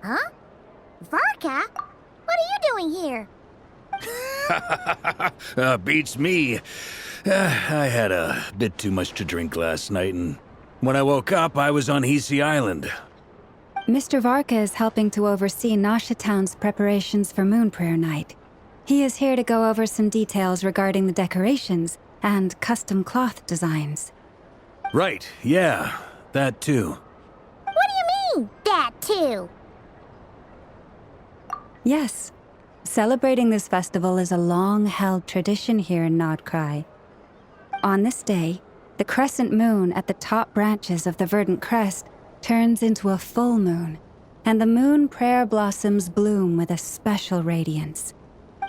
Huh? Varka? What are you doing here? Beats me. I had a bit too much to drink last night, and when I woke up, I was on Hisi Island. Mr. Varka is helping to oversee Nasha Town's preparations for Moon Prayer Night. He is here to go over some details regarding the decorations and custom cloth designs. Right, yeah, that too. What do you mean, that too? Yes. Celebrating this festival is a long-held tradition here in Nodcry. On this day, the crescent moon at the top branches of the verdant crest turns into a full moon, and the moon prayer blossoms bloom with a special radiance.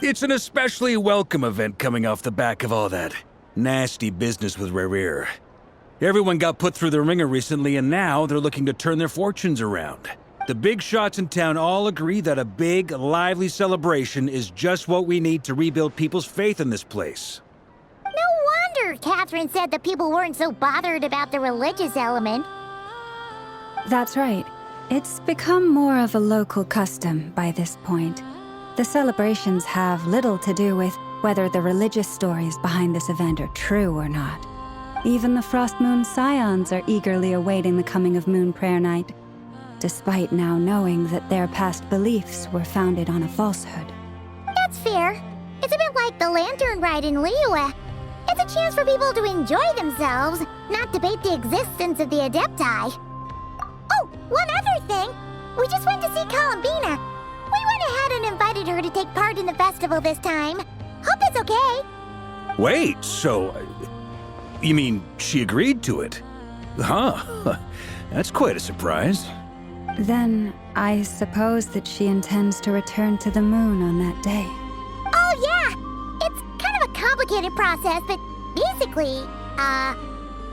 It's an especially welcome event coming off the back of all that nasty business with Rare. Everyone got put through the ringer recently, and now they're looking to turn their fortunes around. The big shots in town all agree that a big, lively celebration is just what we need to rebuild people's faith in this place. No wonder Catherine said the people weren't so bothered about the religious element. That's right. It's become more of a local custom by this point. The celebrations have little to do with whether the religious stories behind this event are true or not. Even the Frost Moon Scions are eagerly awaiting the coming of Moon Prayer Night, despite now knowing that their past beliefs were founded on a falsehood. That's fair. It's a bit like the Lantern Ride in Liyue. It's a chance for people to enjoy themselves, not debate the existence of the Adepti. Oh, one other thing! We just went to see Columbina. We went ahead and invited her to take part in the festival this time. Hope it's okay. Wait, so... you mean she agreed to it? Huh. That's quite a surprise. Then, I suppose that she intends to return to the moon on that day. Oh, yeah! It's kind of a complicated process, but basically,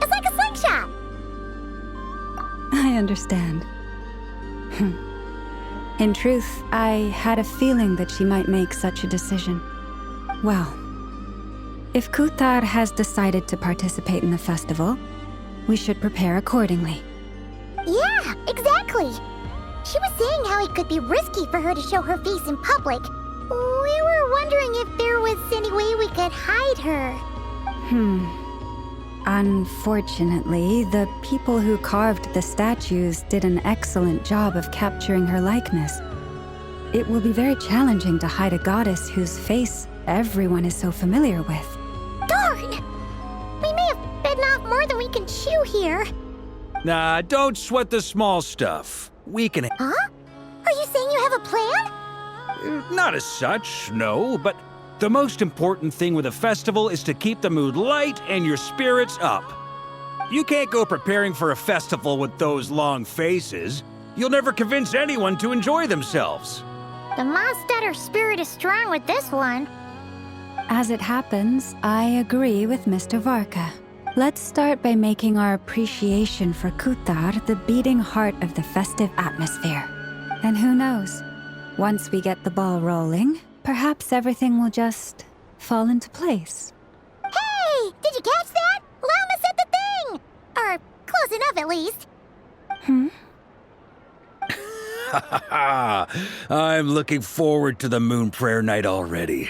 it's like a slingshot. I understand. In truth, I had a feeling that she might make such a decision. Well, if Kuthar has decided to participate in the festival, we should prepare accordingly. Yeah, exactly. She was saying how it could be risky for her to show her face in public. We were wondering if there was any way we could hide her. Unfortunately, the people who carved the statues did an excellent job of capturing her likeness. It will be very challenging to hide a goddess whose face everyone is so familiar with. Darn! We may have bitten off more than we can chew here. Nah, don't sweat the small stuff. We can... Huh? Are you saying you have a plan? Not as such, no, but the most important thing with a festival is to keep the mood light and your spirits up. You can't go preparing for a festival with those long faces. You'll never convince anyone to enjoy themselves. The Monstetter spirit is strong with this one. As it happens, I agree with Mr. Varka. Let's start by making our appreciation for Kuthar the beating heart of the festive atmosphere. And who knows, once we get the ball rolling, perhaps everything will just fall into place. Hey! Did you catch that? Lama said the thing! Or close enough, at least. I'm looking forward to the Moon Prayer Night already.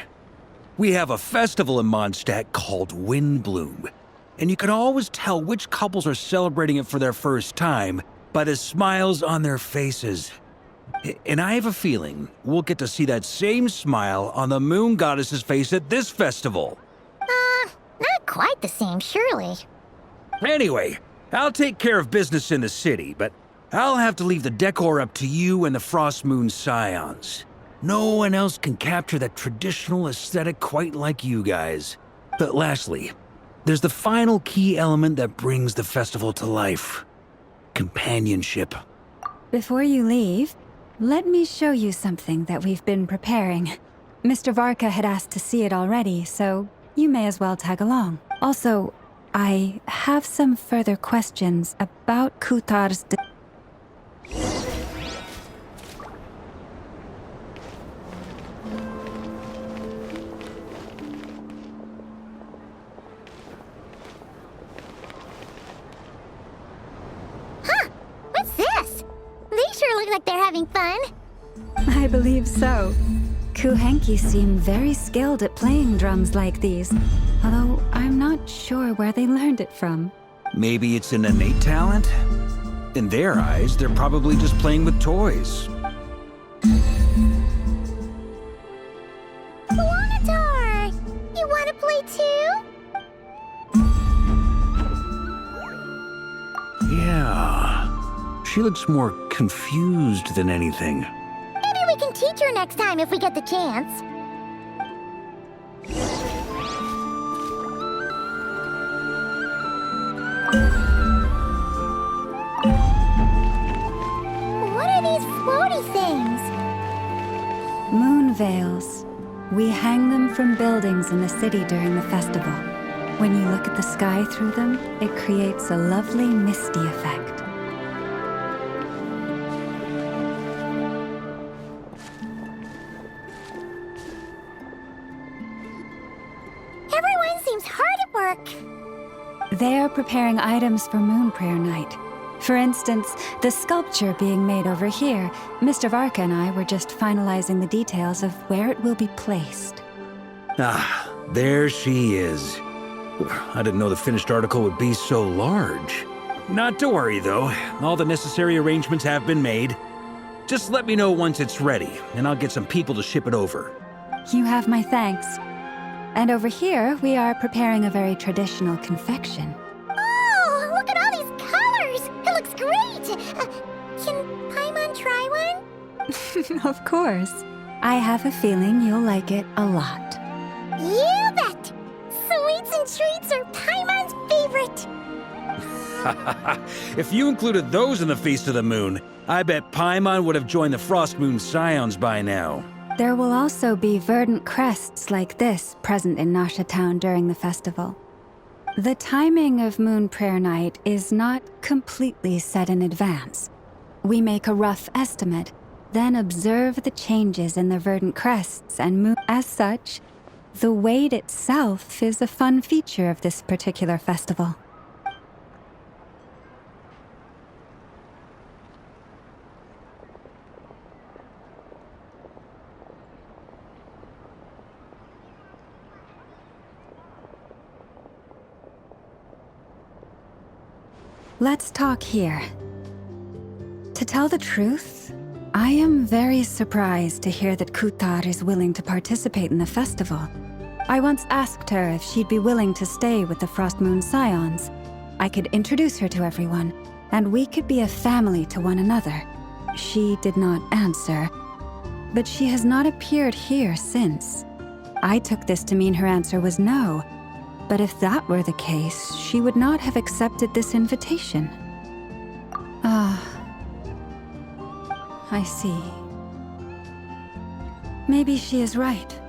We have a festival in Mondstadt called Windbloom, and you can always tell which couples are celebrating it for their first time by the smiles on their faces. And I have a feeling we'll get to see that same smile on the Moon Goddess's face at this festival. Not quite the same, surely. Anyway, I'll take care of business in the city, but I'll have to leave the decor up to you and the Frost Moon Scions. No one else can capture that traditional aesthetic quite like you guys. But lastly, there's the final key element that brings the festival to life. Companionship. Before you leave, let me show you something that we've been preparing. Mr. Varka had asked to see it already, so you may as well tag along. Also, I have some further questions about Kuthar's... What's this? They sure look like they're having fun. I believe so. Kuhenki seem very skilled at playing drums like these, although I'm not sure where they learned it from. Maybe it's an innate talent? In their eyes, they're probably just playing with toys. Luanatar! You want to play too? Yeah. She looks more confused than anything. Maybe we can teach her next time if we get the chance. What are these floaty things? Moon veils. We hang them from buildings in the city during the festival. When you look at the sky through them, it creates a lovely misty effect. Everyone seems hard at work. They are preparing items for Moon Prayer Night. For instance, the sculpture being made over here, Mr. Varka and I were just finalizing the details of where it will be placed. Ah, there she is. I didn't know the finished article would be so large. Not to worry, though. All the necessary arrangements have been made. Just let me know once it's ready, and I'll get some people to ship it over. You have my thanks. And over here, we are preparing a very traditional confection. Oh, look at all these colors! It looks great! Can Paimon try one? Of course. I have a feeling you'll like it a lot. You bet! Sweets and treats are Paimon's favorite! If you included those in the Feast of the Moon, I bet Paimon would have joined the Frost Moon Scions by now. There will also be verdant crests like this present in Nasha Town during the festival. The timing of Moon Prayer Night is not completely set in advance. We make a rough estimate, then observe the changes in the verdant crests and moon. As such, the weight itself is a fun feature of this particular festival. Let's talk here. To tell the truth, I am very surprised to hear that Kutar is willing to participate in the festival. I once asked her if she'd be willing to stay with the Frost Moon Scions. I could introduce her to everyone, and we could be a family to one another. She did not answer, but she has not appeared here since. I took this to mean her answer was no. But if that were the case, she would not have accepted this invitation. Ah, I see. Maybe she is right.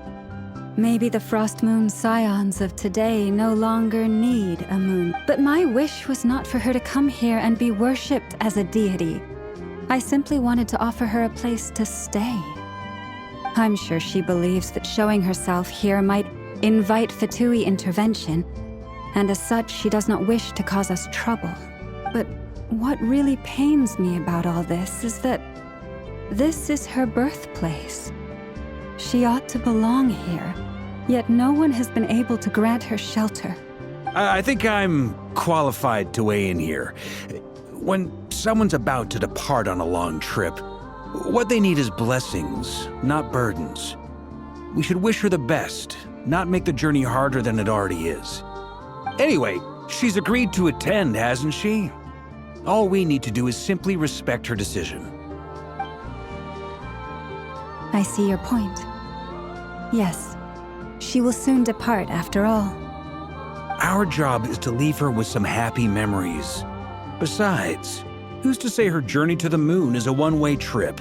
Maybe the Frost Moon Scions of today no longer need a moon. But my wish was not for her to come here and be worshipped as a deity. I simply wanted to offer her a place to stay. I'm sure she believes that showing herself here might invite Fatui intervention, and as such, she does not wish to cause us trouble. But what really pains me about all this is that this is her birthplace. She ought to belong here, yet no one has been able to grant her shelter. I think I'm qualified to weigh in here. When someone's about to depart on a long trip, what they need is blessings, not burdens. We should wish her the best, not make the journey harder than it already is. Anyway, she's agreed to attend, hasn't she? All we need to do is simply respect her decision. I see your point. Yes, she will soon depart after all. Our job is to leave her with some happy memories. Besides, who's to say her journey to the moon is a one-way trip?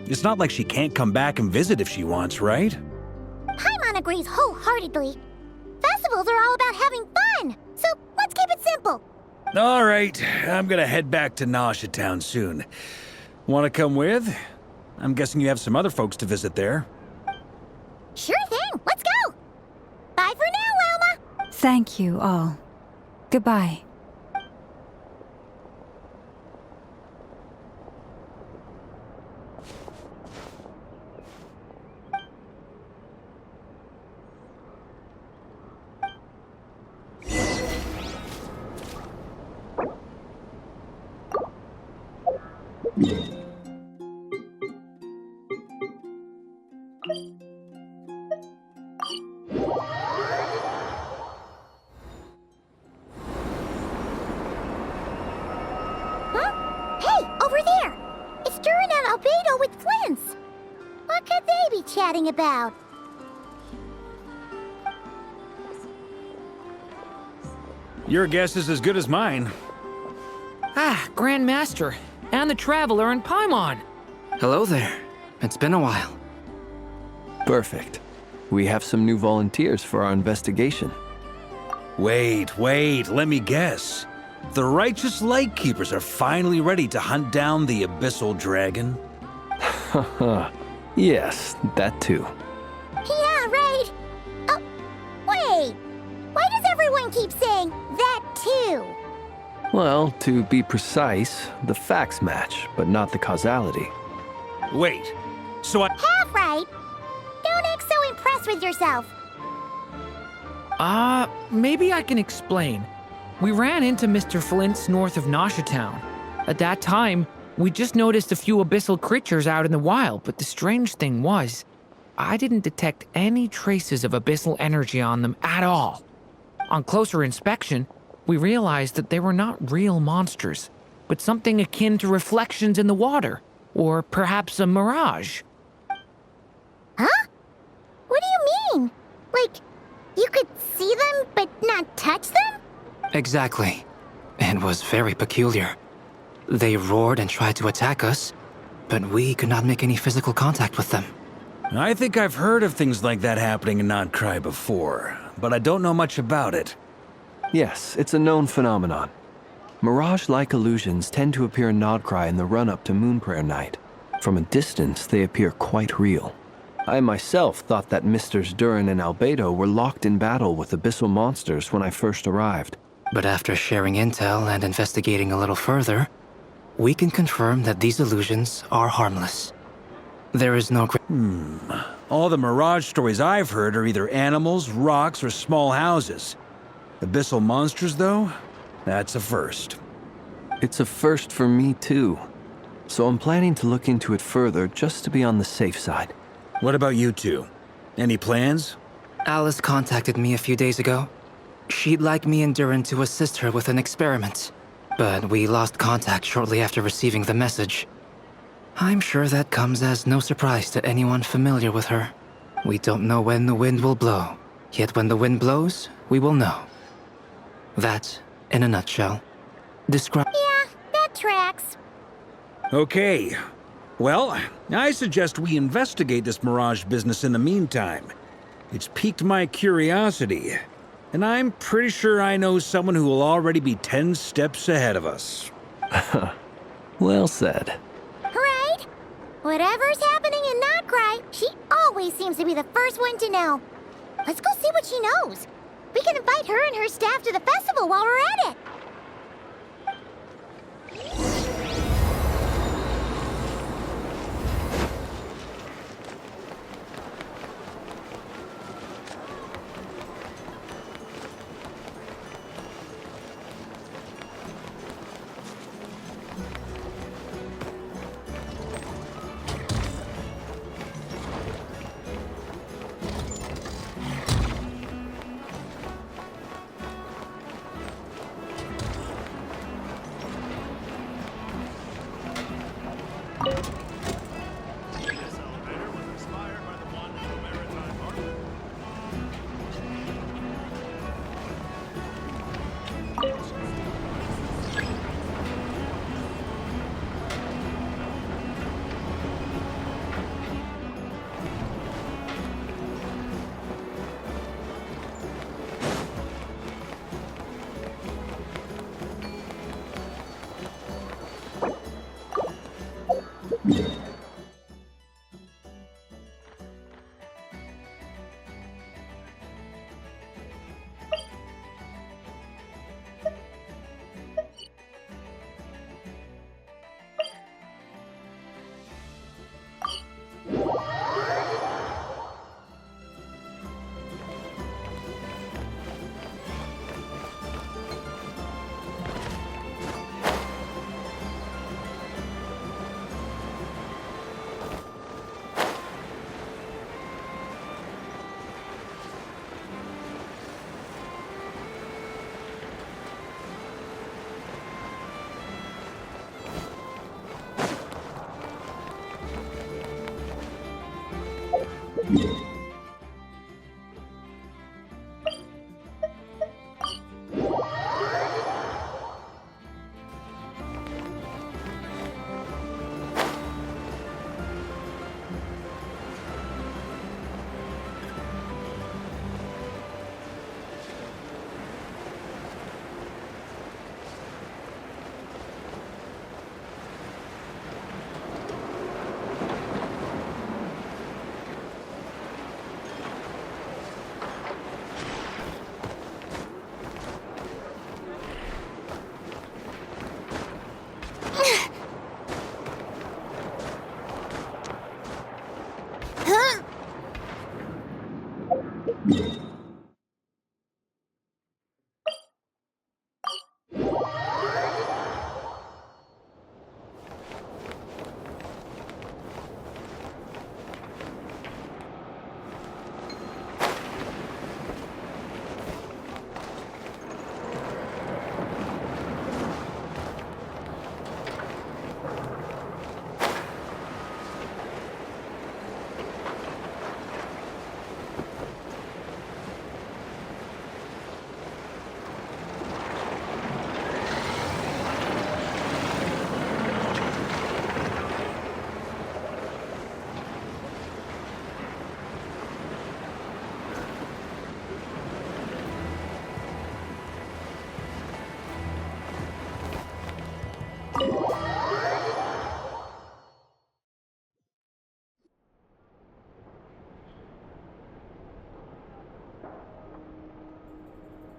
It's not like she can't come back and visit if she wants, right? Paimon agrees wholeheartedly. Festivals are all about having fun, so let's keep it simple. All right, I'm gonna head back to Nasha Town soon. Want to come with? I'm guessing you have some other folks to visit there. Sure thing, let's go! Bye for now, Wilma! Thank you all. Goodbye. Huh? Hey, over there! It's Durin and Albedo with Flints! What could they be chatting about? Your guess is as good as mine. Ah, Grand Master, and the Traveler and Paimon. Hello there. It's been a while. Perfect. We have some new volunteers for our investigation. Wait, let me guess. The righteous Lightkeepers are finally ready to hunt down the Abyssal Dragon? Haha. Yes, that too. Yeah, right! Oh, wait! Why does everyone keep saying that too? Well, to be precise, the facts match, but not the causality. Wait, so I... Half right! Don't act so impressed with yourself. Maybe I can explain. We ran into Mr. Flint's north of Nasha Town. At that time, we just noticed a few abyssal creatures out in the wild, but the strange thing was, I didn't detect any traces of abyssal energy on them at all. On closer inspection, we realized that they were not real monsters, but something akin to reflections in the water, or perhaps a mirage. Huh? What do you mean? Like, you could see them but not touch them? Exactly. It was very peculiar. They roared and tried to attack us, but we could not make any physical contact with them. I think I've heard of things like that happening in Nodcry before, but I don't know much about it. Yes, it's a known phenomenon. Mirage-like illusions tend to appear in Nodcry in the run-up to Moonprayer Night. From a distance, they appear quite real. I myself thought that Misters Durin and Albedo were locked in battle with abyssal monsters when I first arrived. But after sharing intel and investigating a little further, we can confirm that these illusions are harmless. There is no... All the Mirage stories I've heard are either animals, rocks, or small houses. Abyssal monsters, though? That's a first. It's a first for me, too. So I'm planning to look into it further just to be on the safe side. What about you two? Any plans? Alice contacted me a few days ago. She'd like me and Durin to assist her with an experiment, but we lost contact shortly after receiving the message. I'm sure that comes as no surprise to anyone familiar with her. We don't know when the wind will blow, yet when the wind blows, we will know. That, in a nutshell, describe... Yeah, that tracks. Okay. Well, I suggest we investigate this Mirage business in the meantime. It's piqued my curiosity, and I'm pretty sure I know someone who will already be 10 steps ahead of us. Well said. Right? Whatever's happening in Nodcry, she always seems to be the first one to know. Let's go see what she knows. We can invite her and her staff to the festival while we're at it.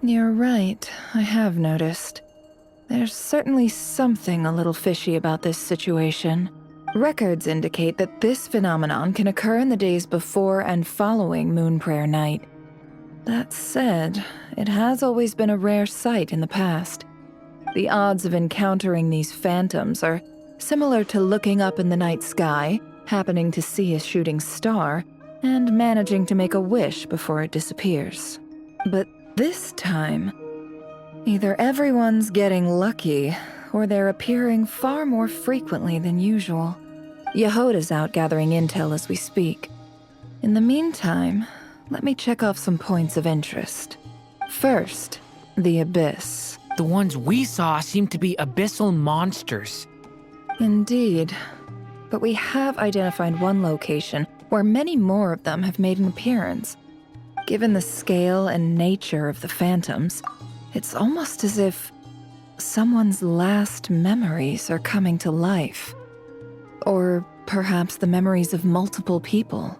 You're right, I have noticed. There's certainly something a little fishy about this situation. Records indicate that this phenomenon can occur in the days before and following Moon Prayer Night. That said, it has always been a rare sight in the past. The odds of encountering these phantoms are similar to looking up in the night sky, happening to see a shooting star, and managing to make a wish before it disappears. But this time, either everyone's getting lucky, or they're appearing far more frequently than usual. Yehoda's out gathering intel as we speak. In the meantime, let me check off some points of interest. First, the Abyss. The ones we saw seem to be abyssal monsters. Indeed. But we have identified one location where many more of them have made an appearance. Given the scale and nature of the phantoms, it's almost as if someone's last memories are coming to life. Or perhaps the memories of multiple people.